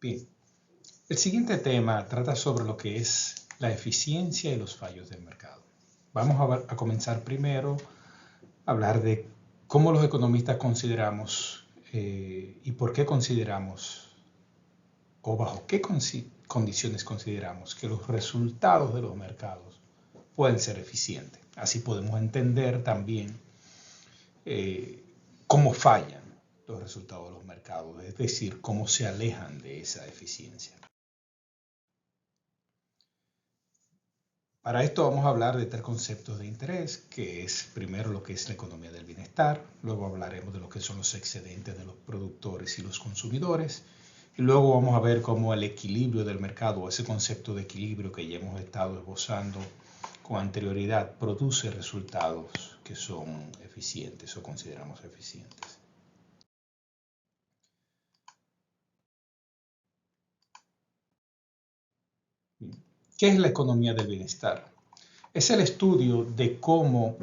Bien, el siguiente tema trata sobre lo que es la eficiencia y los fallos del mercado. Vamos a comenzar primero a hablar de cómo los economistas consideramos y por qué consideramos o bajo qué condiciones consideramos que los resultados de los mercados pueden ser eficientes. Así podemos entender también cómo fallan los resultados de los mercados, es decir, cómo se alejan de esa eficiencia. Para esto vamos a hablar de tres conceptos de interés, que es primero lo que es la economía del bienestar, luego hablaremos de lo que son los excedentes de los productores y los consumidores, y luego vamos a ver cómo el equilibrio del mercado, ese concepto de equilibrio que ya hemos estado esbozando con anterioridad, produce resultados que son eficientes o consideramos eficientes. ¿Qué es la economía del bienestar? Es el estudio de cómo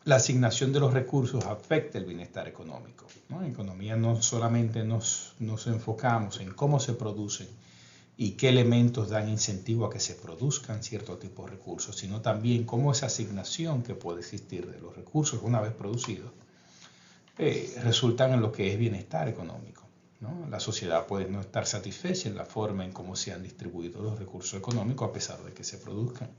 la asignación de los recursos afecta el bienestar económico, ¿no? En economía no solamente nos enfocamos en cómo se producen y qué elementos dan incentivo a que se produzcan cierto tipo de recursos, sino también cómo esa asignación que puede existir de los recursos una vez producidos resultan en lo que es bienestar económico, ¿no? La sociedad puede no estar satisfecha en la forma en cómo se han distribuido los recursos económicos a pesar de que se produzcan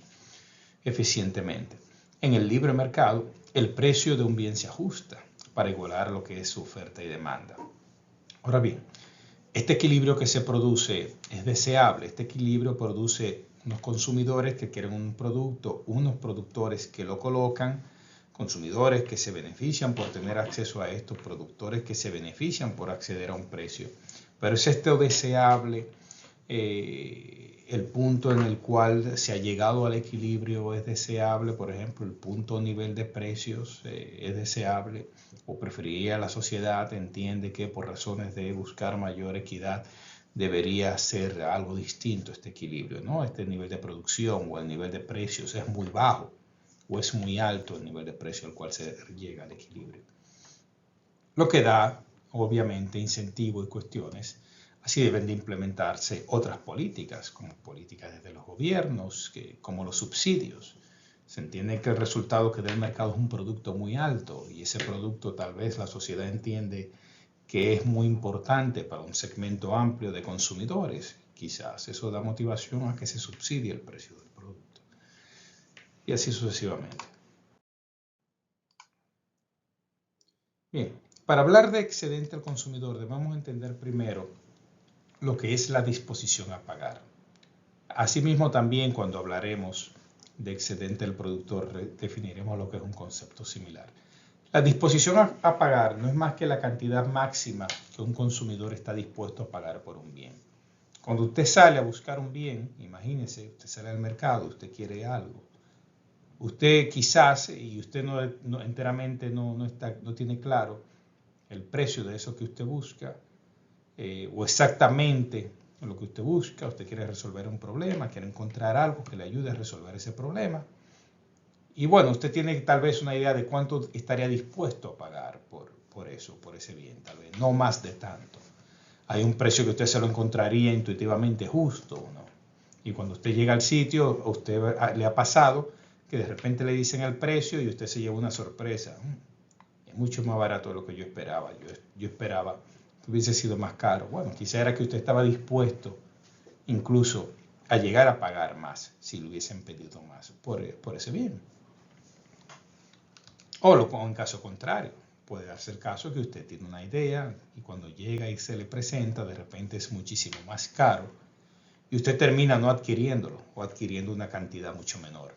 eficientemente. En el libre mercado, el precio de un bien se ajusta para igualar lo que es su oferta y demanda. Ahora bien, este equilibrio que se produce es deseable. Este equilibrio produce unos consumidores que quieren un producto, unos productores que lo colocan, consumidores que se benefician por tener acceso a estos, productores que se benefician por acceder a un precio. Pero es esto deseable, el punto en el cual se ha llegado al equilibrio es deseable, por ejemplo, el punto nivel de precios es deseable, o preferiría la sociedad, entiende que por razones de buscar mayor equidad debería ser algo distinto este equilibrio, ¿no? Este nivel de producción o el nivel de precios es muy bajo o es muy alto el nivel de precio al cual se llega al equilibrio. Lo que da, obviamente, incentivo y cuestiones. Así deben de implementarse otras políticas, como políticas desde los gobiernos, como los subsidios. Se entiende que el resultado que da el mercado es un producto muy alto y ese producto tal vez la sociedad entiende que es muy importante para un segmento amplio de consumidores. Quizás eso da motivación a que se subsidie el precio del producto. Y así sucesivamente. Bien, para hablar de excedente al consumidor debemos entender primero lo que es la disposición a pagar. Asimismo, también cuando hablaremos de excedente del productor, definiremos lo que es un concepto similar. La disposición a pagar no es más que la cantidad máxima que un consumidor está dispuesto a pagar por un bien. Cuando usted sale a buscar un bien, imagínese, usted sale al mercado, usted quiere algo. Usted quizás, y usted enteramente no tiene claro el precio de eso que usted busca, o exactamente lo que usted busca, usted quiere resolver un problema, quiere encontrar algo que le ayude a resolver ese problema. Y bueno, usted tiene tal vez una idea de cuánto estaría dispuesto a pagar por eso, por ese bien, tal vez, no más de tanto. Hay un precio que usted se lo encontraría intuitivamente justo, ¿no? Y cuando usted llega al sitio, a usted le ha pasado que de repente le dicen el precio y usted se lleva una sorpresa. Es mucho más barato de lo que yo esperaba. Yo esperaba que hubiese sido más caro. Bueno, quizá era que usted estaba dispuesto incluso a llegar a pagar más si le hubiesen pedido más por ese bien. O en caso contrario, puede darse el caso que usted tiene una idea y cuando llega y se le presenta, de repente es muchísimo más caro y usted termina no adquiriéndolo o adquiriendo una cantidad mucho menor.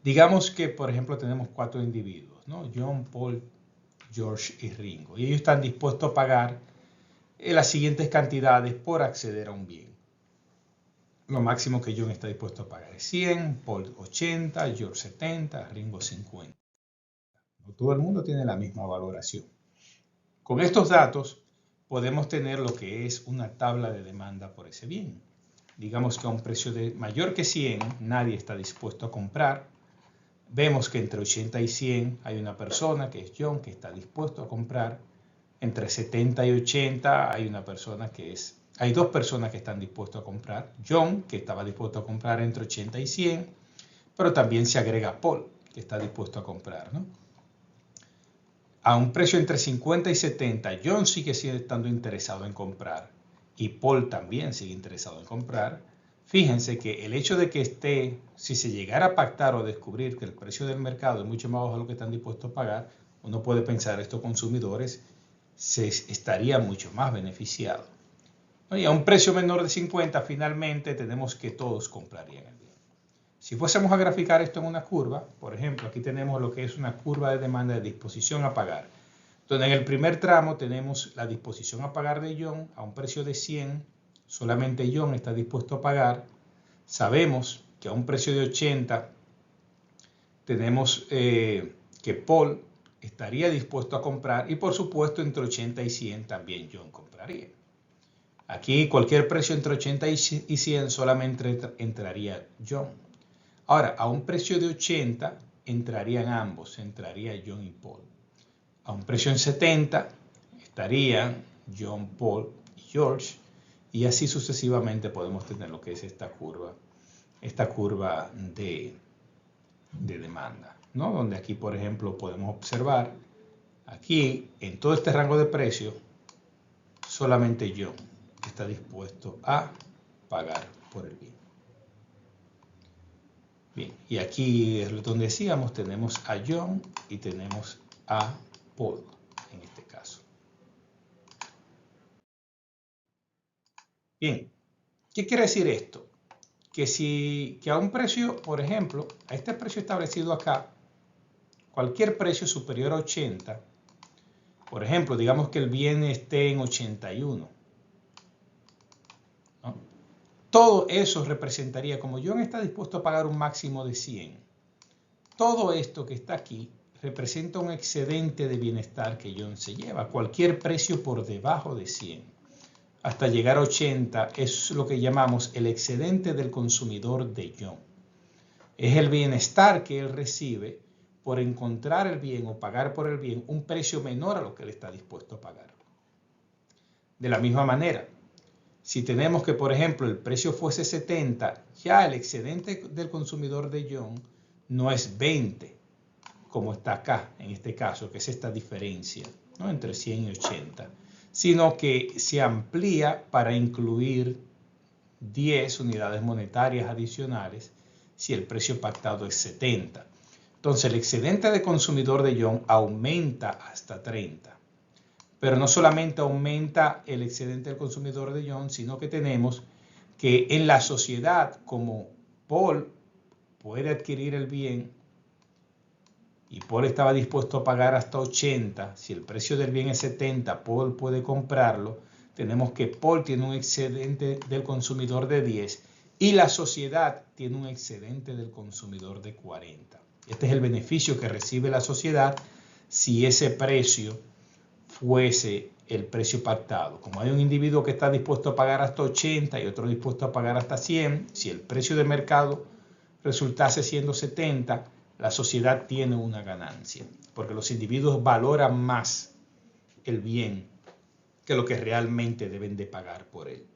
Digamos que, por ejemplo, tenemos 4 individuos, ¿no? John, Paul, George y Ringo. Y ellos están dispuestos a pagar las siguientes cantidades por acceder a un bien. Lo máximo que John está dispuesto a pagar es 100, Paul 80, George 70, Ringo 50. No todo el mundo tiene la misma valoración. Con estos datos podemos tener lo que es una tabla de demanda por ese bien. Digamos que a un precio mayor que 100 nadie está dispuesto a comprar. Vemos que entre 80 y 100 hay una persona, que es John, que está dispuesto a comprar. Entre 70 y 80 hay una persona que es hay dos personas que están dispuestas a comprar. John, que estaba dispuesto a comprar entre 80 y 100, pero también se agrega Paul, que está dispuesto a comprar, ¿no? A un precio entre 50 y 70, John sigue estando interesado en comprar y Paul también sigue interesado en comprar. Fíjense que el hecho de que esté, si se llegara a pactar o descubrir que el precio del mercado es mucho más bajo de lo que están dispuestos a pagar, uno puede pensar estos consumidores se estarían mucho más beneficiados. Y a un precio menor de 50, finalmente tenemos que todos comprarían el bien. Si fuésemos a graficar esto en una curva, por ejemplo, aquí tenemos lo que es una curva de demanda de disposición a pagar, donde en el primer tramo tenemos la disposición a pagar de John a un precio de 100, solamente John está dispuesto a pagar. Sabemos que a un precio de 80 tenemos que Paul estaría dispuesto a comprar y por supuesto entre 80 y 100 también John compraría. Aquí cualquier precio entre 80 y 100 solamente entraría John. Ahora, a un precio de 80 entrarían ambos, entraría John y Paul. A un precio en 70 estarían John, Paul y George, y así sucesivamente podemos tener lo que es esta curva de demanda, ¿no? Donde aquí, por ejemplo, podemos observar, aquí en todo este rango de precios, solamente John está dispuesto a pagar por el bien. Bien, y aquí es donde decíamos, tenemos a John y tenemos a Paul en este caso. Bien, ¿qué quiere decir esto? Que a un precio, por ejemplo, a este precio establecido acá, cualquier precio superior a 80, por ejemplo, digamos que el bien esté en 81, ¿no? Todo eso representaría, como John está dispuesto a pagar un máximo de 100, todo esto que está aquí representa un excedente de bienestar que John se lleva. Cualquier precio por debajo de 100 hasta llegar a 80 es lo que llamamos el excedente del consumidor de John. Es el bienestar que él recibe por encontrar el bien o pagar por el bien un precio menor a lo que él está dispuesto a pagar. De la misma manera, si tenemos que, por ejemplo, el precio fuese 70, ya el excedente del consumidor de John no es 20, como está acá, en este caso, que es esta diferencia, ¿no?, entre 100 y 80, sino que se amplía para incluir 10 unidades monetarias adicionales si el precio pactado es 70. Entonces, el excedente de consumidor de John aumenta hasta 30. Pero no solamente aumenta el excedente del consumidor de John, sino que tenemos que en la sociedad, como Paul puede adquirir el bien y Paul estaba dispuesto a pagar hasta 80, si el precio del bien es 70, Paul puede comprarlo, tenemos que Paul tiene un excedente del consumidor de 10 y la sociedad tiene un excedente del consumidor de 40. Este es el beneficio que recibe la sociedad si ese precio fuese el precio pactado. Como hay un individuo que está dispuesto a pagar hasta 80 y otro dispuesto a pagar hasta 100, si el precio de mercado resultase siendo 70, la sociedad tiene una ganancia, porque los individuos valoran más el bien que lo que realmente deben de pagar por él.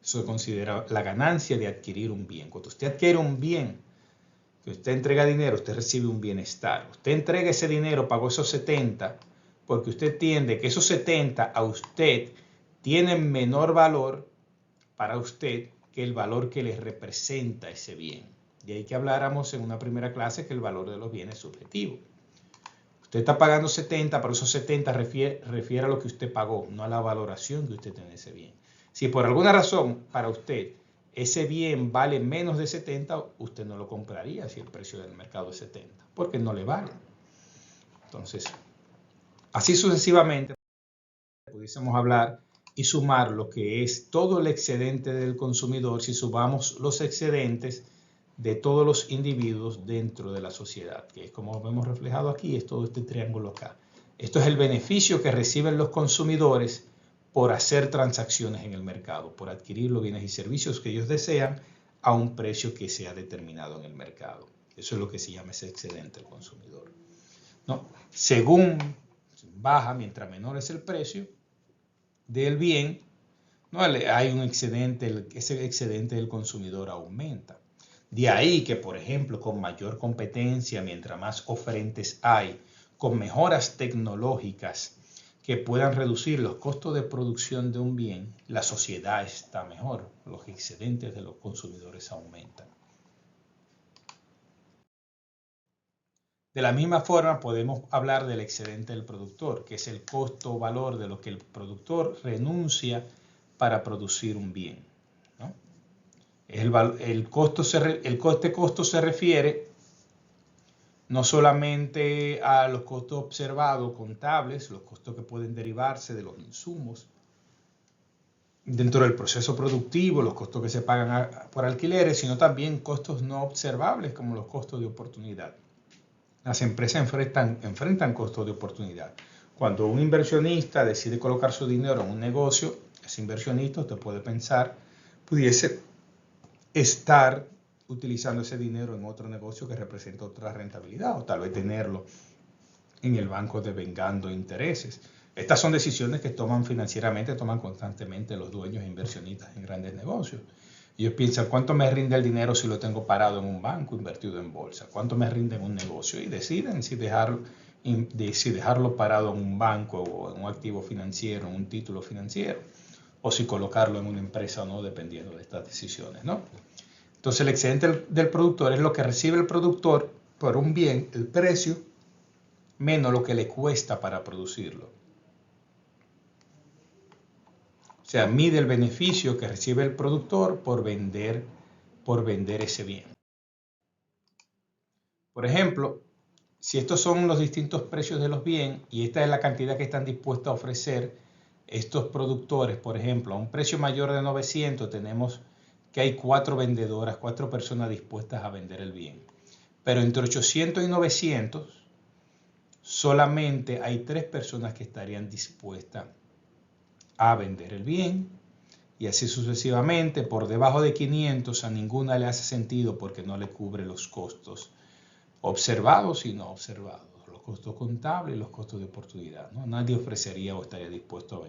Eso se considera la ganancia de adquirir un bien. Cuando usted adquiere un bien, que usted entrega dinero, usted recibe un bienestar. Usted entrega ese dinero, pagó esos 70, porque usted entiende que esos 70 a usted tienen menor valor para usted que el valor que le representa ese bien. De ahí que habláramos en una primera clase que el valor de los bienes es subjetivo. Usted está pagando 70, pero esos 70 refiere a lo que usted pagó, no a la valoración que usted tiene de ese bien. Si por alguna razón para usted ese bien vale menos de 70, usted no lo compraría si el precio del mercado es 70, porque no le vale. Entonces, así sucesivamente, pudiésemos hablar y sumar lo que es todo el excedente del consumidor si sumamos los excedentes de todos los individuos dentro de la sociedad, que es como vemos reflejado aquí, es todo este triángulo acá. Esto es el beneficio que reciben los consumidores por hacer transacciones en el mercado, por adquirir los bienes y servicios que ellos desean a un precio que se ha determinado en el mercado. Eso es lo que se llama ese excedente del consumidor, ¿no? Según baja, mientras menor es el precio del bien, ¿no? Hay un excedente, ese excedente del consumidor aumenta. De ahí que, por ejemplo, con mayor competencia, mientras más oferentes hay, con mejoras tecnológicas que puedan reducir los costos de producción de un bien, la sociedad está mejor, los excedentes de los consumidores aumentan. De la misma forma, podemos hablar del excedente del productor, que es el costo o valor de lo que el productor renuncia para producir un bien, ¿no? El costo se refiere no solamente a los costos observados contables, los costos que pueden derivarse de los insumos dentro del proceso productivo, los costos que se pagan por alquileres, sino también costos no observables como los costos de oportunidad. Las empresas enfrentan costos de oportunidad. Cuando un inversionista decide colocar su dinero en un negocio, ese inversionista, usted puede pensar, pudiese estar utilizando ese dinero en otro negocio que representa otra rentabilidad, o tal vez tenerlo en el banco devengando intereses. Estas son decisiones que toman constantemente los dueños e inversionistas en grandes negocios. Ellos piensan, ¿cuánto me rinde el dinero si lo tengo parado en un banco invertido en bolsa? ¿Cuánto me rinde en un negocio? Y deciden si dejarlo parado en un banco o en un activo financiero, en un título financiero, o si colocarlo en una empresa o no, dependiendo de estas decisiones, ¿no? Entonces el excedente del productor es lo que recibe el productor por un bien, el precio, menos lo que le cuesta para producirlo. O sea, mide el beneficio que recibe el productor por vender ese bien. Por ejemplo, si estos son los distintos precios de los bienes y esta es la cantidad que están dispuestos a ofrecer estos productores, por ejemplo, a un precio mayor de 900 tenemos que hay 4 vendedoras, 4 personas dispuestas a vender el bien. Pero entre 800 y 900 solamente hay 3 personas que estarían dispuestas a vender el bien, y así sucesivamente. Por debajo de 500 a ninguna le hace sentido porque no le cubre los costos observados y no observados, los costos contables y los costos de oportunidad, ¿no? Nadie ofrecería o estaría dispuesto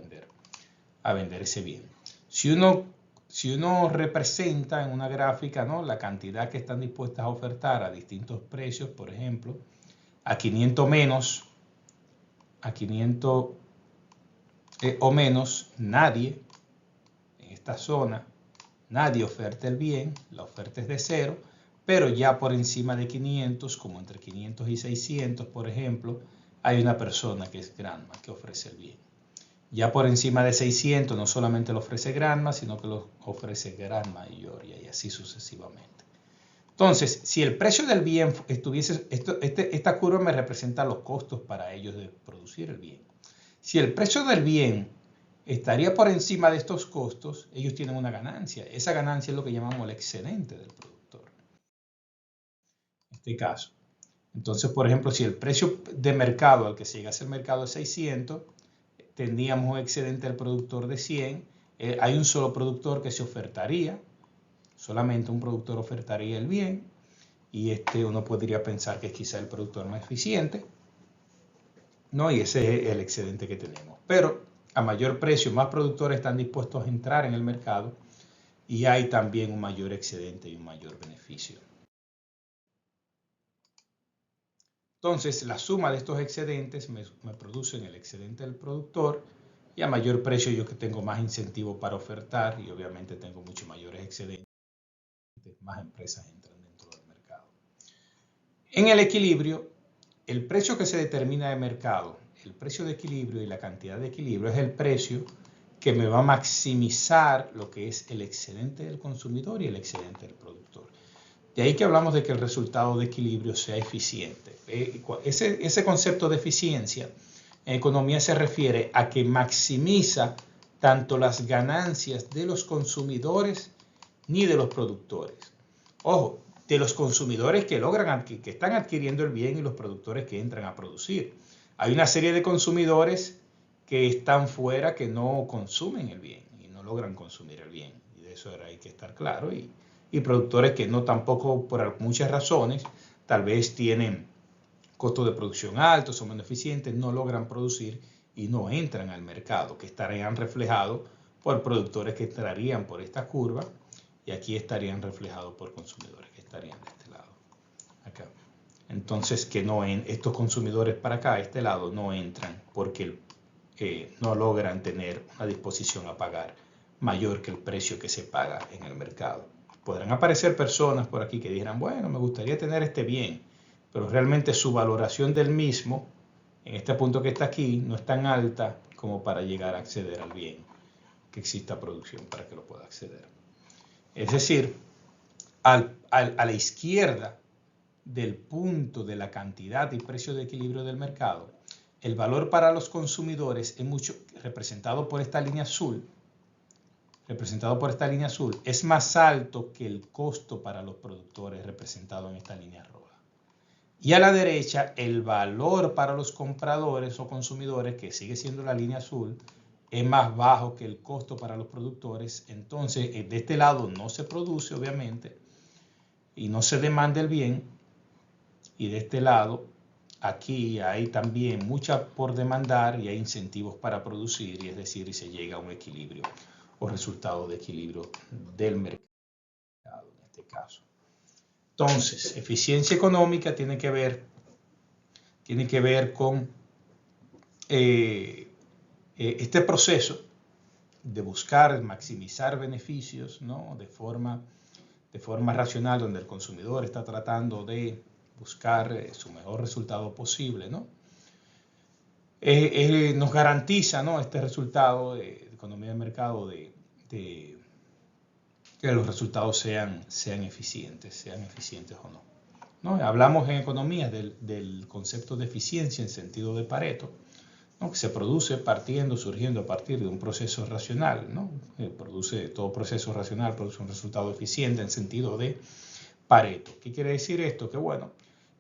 a vender ese bien. Si uno representa en una gráfica, ¿no?, la cantidad que están dispuestas a ofertar a distintos precios, por ejemplo, a 500 menos, a 500 o menos, nadie en esta zona, nadie oferta el bien, la oferta es de 0, pero ya por encima de 500, como entre 500 y 600, por ejemplo, hay una persona que es Granma, que ofrece el bien. Ya por encima de 600 no solamente lo ofrece Granma, sino que lo ofrece Gran Mayoría y así sucesivamente. Entonces, si el precio del bien estuviese, esta curva me representa los costos para ellos de producir el bien. Si el precio del bien estaría por encima de estos costos, ellos tienen una ganancia. Esa ganancia es lo que llamamos el excedente del productor. En este caso. Entonces, por ejemplo, si el precio de mercado al que se llegase al mercado es 600, tendríamos un excedente del productor de 100. Hay un solo productor que se ofertaría, solamente un productor ofertaría el bien, y uno podría pensar que es quizá el productor más eficiente, ¿no? Y ese es el excedente que tenemos. Pero a mayor precio, más productores están dispuestos a entrar en el mercado y hay también un mayor excedente y un mayor beneficio. Entonces, la suma de estos excedentes me producen el excedente del productor, y a mayor precio yo que tengo más incentivo para ofertar y obviamente tengo mucho mayores excedentes, más empresas entran dentro del mercado. En el equilibrio, el precio que se determina de mercado, el precio de equilibrio y la cantidad de equilibrio es el precio que me va a maximizar lo que es el excedente del consumidor y el excedente del productor. De ahí que hablamos de que el resultado de equilibrio sea eficiente. Ese concepto de eficiencia en economía se refiere a que maximiza tanto las ganancias de los consumidores ni de los productores. Ojo, de los consumidores que están adquiriendo el bien y los productores que entran a producir. Hay una serie de consumidores que están fuera, que no consumen el bien y no logran consumir el bien. Y de eso hay que estar claro. Y productores que no tampoco, por muchas razones, tal vez tienen costos de producción altos, son menos eficientes, no logran producir y no entran al mercado, que estarían reflejados por productores que entrarían por esta curva y aquí estarían reflejados por consumidores que estarían de este lado, acá. Entonces, que no estos consumidores para acá, a este lado, no entran porque no logran tener una disposición a pagar mayor que el precio que se paga en el mercado. Podrán aparecer personas por aquí que dirán, bueno, me gustaría tener este bien, pero realmente su valoración del mismo, en este punto que está aquí, no es tan alta como para llegar a acceder al bien, que exista producción para que lo pueda acceder. Es decir, a la izquierda del punto de la cantidad y precio de equilibrio del mercado, el valor para los consumidores es mucho, representado por esta línea azul, es más alto que el costo para los productores representado en esta línea roja. Y a la derecha, el valor para los compradores o consumidores, que sigue siendo la línea azul, es más bajo que el costo para los productores. Entonces, de este lado no se produce, obviamente, y no se demanda el bien. Y de este lado, aquí hay también mucha por demandar y hay incentivos para producir, y es decir, se llega a un equilibrio o resultado de equilibrio del mercado en este caso. Entonces, eficiencia económica tiene que ver con este proceso de buscar maximizar beneficios, ¿no? de forma racional, donde el consumidor está tratando de buscar su mejor resultado posible, ¿no? Nos garantiza, ¿no? este resultado de economía de mercado de que los resultados sean eficientes o no. ¿No? Hablamos en economía del concepto de eficiencia en sentido de Pareto, ¿no? que se produce surgiendo a partir de un proceso racional, ¿no? Todo proceso racional produce un resultado eficiente en sentido de Pareto. ¿Qué quiere decir esto? Que bueno,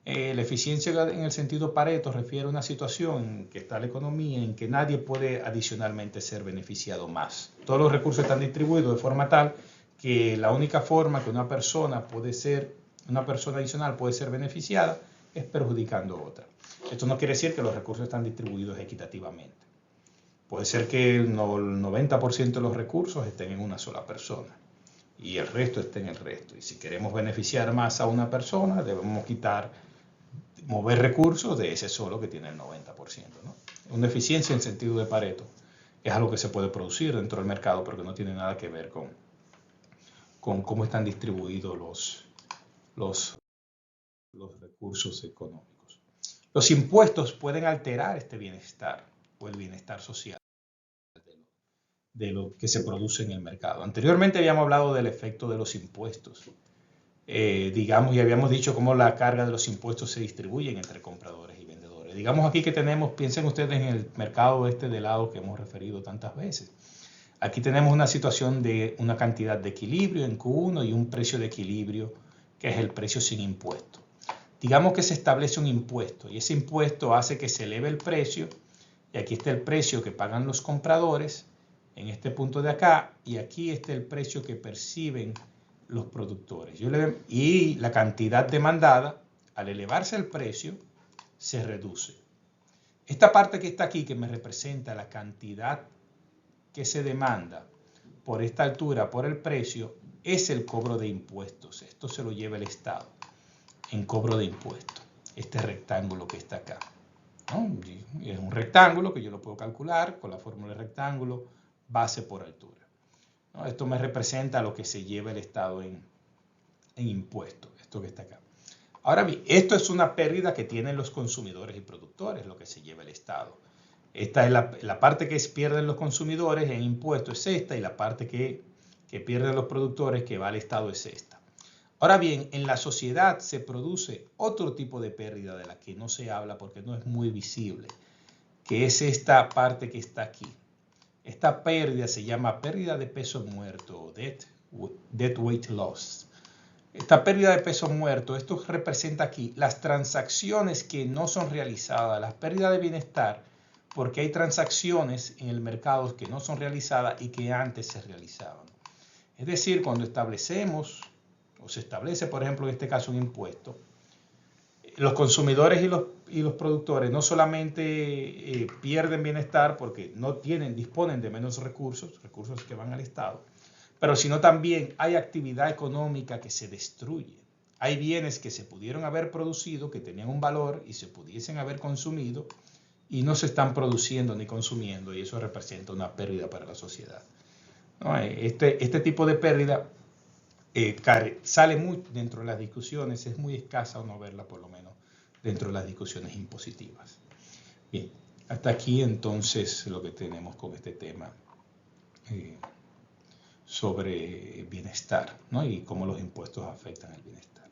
la eficiencia en el sentido Pareto refiere a una situación en que está la economía en que nadie puede adicionalmente ser beneficiado más. Todos los recursos están distribuidos de forma tal que la única forma que una persona adicional puede ser beneficiada es perjudicando a otra. Esto no quiere decir que los recursos están distribuidos equitativamente. Puede ser que el 90% de los recursos estén en una sola persona y el resto esté en el resto. Y si queremos beneficiar más a una persona, debemos mover recursos de ese solo que tiene el 90%. ¿no? Una eficiencia en sentido de Pareto es algo que se puede producir dentro del mercado, pero que no tiene nada que ver con cómo están distribuidos los recursos económicos. Los impuestos pueden alterar este bienestar o el bienestar social de lo que se produce en el mercado. Anteriormente habíamos hablado del efecto de los impuestos. Y habíamos dicho cómo la carga de los impuestos se distribuyen entre compradores y vendedores. Digamos aquí que piensen ustedes en el mercado de lado que hemos referido tantas veces. Aquí tenemos una situación de una cantidad de equilibrio en Q1 y un precio de equilibrio que es el precio sin impuesto. Digamos que se establece un impuesto y ese impuesto hace que se eleve el precio y aquí está el precio que pagan los compradores en este punto de acá y aquí está el precio que perciben los productores. Y la cantidad demandada, al elevarse el precio, se reduce. Esta parte que está aquí, que me representa la cantidad que se demanda por esta altura, por el precio, es el cobro de impuestos. Esto se lo lleva el Estado en cobro de impuestos. Este rectángulo que está acá. ¿no? Es un rectángulo que yo lo puedo calcular con la fórmula de rectángulo, base por altura. ¿no? Esto me representa lo que se lleva el Estado en impuestos. Esto que está acá. Ahora bien, esto es una pérdida que tienen los consumidores y productores, lo que se lleva el Estado. Esta es la parte que pierden los consumidores en impuestos, es esta, y la parte que pierden los productores que va al Estado es esta. Ahora bien, en la sociedad se produce otro tipo de pérdida de la que no se habla porque no es muy visible, que es esta parte que está aquí. Esta pérdida se llama pérdida de peso muerto o dead weight loss. Esta pérdida de peso muerto, esto representa aquí las transacciones que no son realizadas, las pérdidas de bienestar, porque hay transacciones en el mercado que no son realizadas y que antes se realizaban. Es decir, cuando se establece, por ejemplo, en este caso un impuesto, los consumidores los productores no solamente pierden bienestar porque disponen de menos recursos que van al Estado, pero sino también hay actividad económica que se destruye. Hay bienes que se pudieron haber producido, que tenían un valor y se pudiesen haber consumido y no se están produciendo ni consumiendo, y eso representa una pérdida para la sociedad, ¿no? Este tipo de pérdida sale muy dentro de las discusiones, es muy escasa o no verla por lo menos dentro de las discusiones impositivas. Bien, hasta aquí entonces lo que tenemos con este tema sobre bienestar, ¿no? Y cómo los impuestos afectan el bienestar.